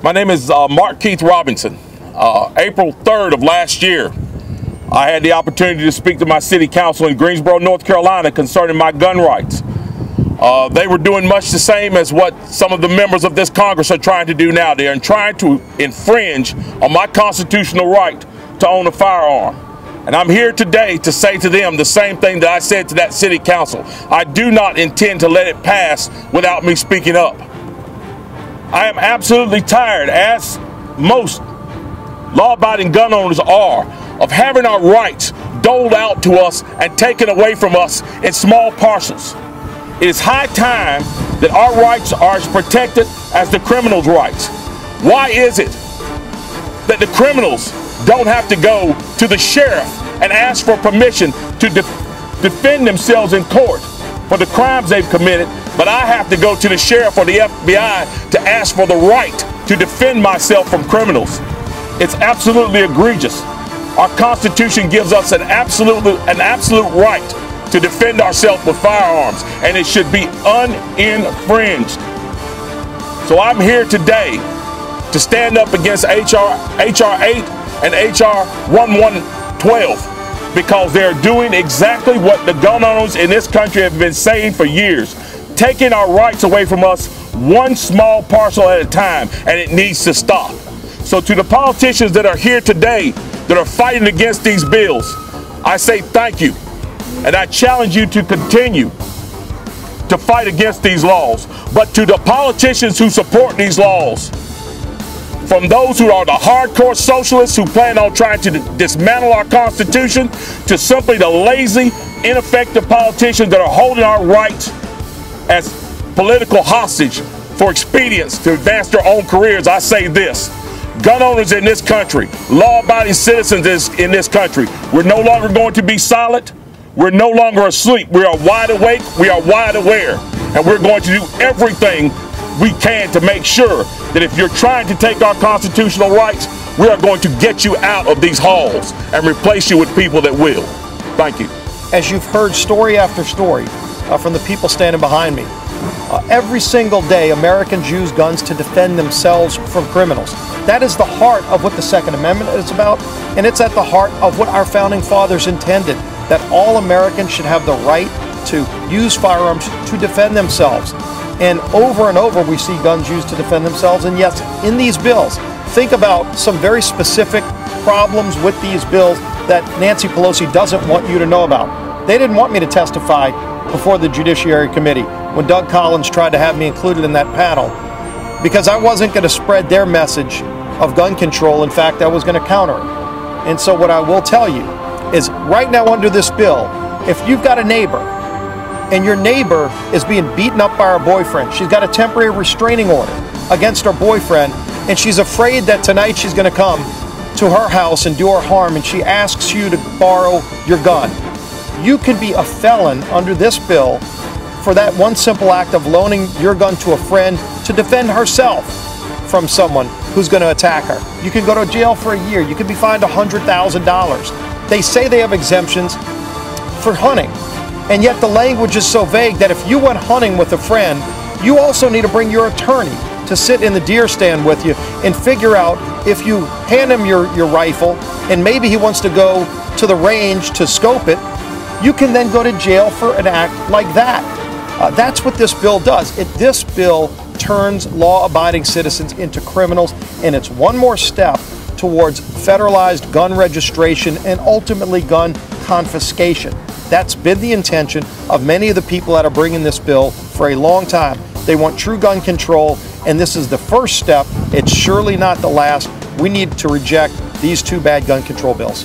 My name is Mark Keith Robinson. April 3rd of last year, I had the opportunity to speak to my city council in Greensboro, North Carolina concerning my gun rights. They were doing much the same as what some of the members of this Congress are trying to do now. They are trying to infringe on my constitutional right to own a firearm. And I'm here today to say to them the same thing that I said to that city council. I do not intend to let it pass without me speaking up. I am absolutely tired, as most law-abiding gun owners are, of having our rights doled out to us and taken away from us in small parcels. It is high time that our rights are as protected as the criminals' rights. Why is it that the criminals don't have to go to the sheriff and ask for permission to defend themselves in court for the crimes they've committed, but I have to go to the sheriff or the FBI to ask for the right to defend myself from criminals? It's absolutely egregious. Our Constitution gives us an absolute right to defend ourselves with firearms, and it should be uninfringed. So I'm here today to stand up against HR 8 and HR 1112 because they're doing exactly what the gun owners in this country have been saying for years, taking our rights away from us one small parcel at a time, and it needs to stop. So to the politicians that are here today that are fighting against these bills, I say thank you. And I challenge you to continue to fight against these laws. But to the politicians who support these laws, from those who are the hardcore socialists who plan on trying to dismantle our Constitution, to simply the lazy, ineffective politicians that are holding our rights as political hostage for expedience to advance their own careers, I say this. Gun owners in this country, law-abiding citizens in this country, we're no longer going to be silent. We're no longer asleep. We are wide awake. We are wide aware. And we're going to do everything we can to make sure that if you're trying to take our constitutional rights, we are going to get you out of these halls and replace you with people that will. Thank you. As you've heard story after story from the people standing behind me, every single day Americans use guns to defend themselves from criminals. That is the heart of what the Second Amendment is about, and it's at the heart of what our founding fathers intended, that all Americans should have the right to use firearms to defend themselves. And over we see guns used to defend themselves. And yes, in these bills, think about some very specific problems with these bills that Nancy Pelosi doesn't want you to know about. They didn't want me to testify before the Judiciary Committee when Doug Collins tried to have me included in that panel, because I wasn't going to spread their message of gun control. In fact, I was going to counter it. And so what I will tell you is right now under this bill, if you've got a neighbor and your neighbor is being beaten up by her boyfriend, she's got a temporary restraining order against her boyfriend, and she's afraid that tonight she's going to come to her house and do her harm, and she asks you to borrow your gun, you could be a felon under this bill for that one simple act of loaning your gun to a friend to defend herself from someone who's going to attack her. You can go to jail for a year. You could be fined $100,000. They say they have exemptions for hunting, and yet the language is so vague that if you went hunting with a friend, you also need to bring your attorney to sit in the deer stand with you and figure out if you hand him your rifle and maybe he wants to go to the range to scope it, you can then go to jail for an act like that. That's what this bill does. This bill turns law-abiding citizens into criminals, and it's one more step towards federalized gun registration and ultimately gun confiscation. That's been the intention of many of the people that are bringing this bill for a long time. They want true gun control, and this is the first step. It's surely not the last. We need to reject these two bad gun control bills.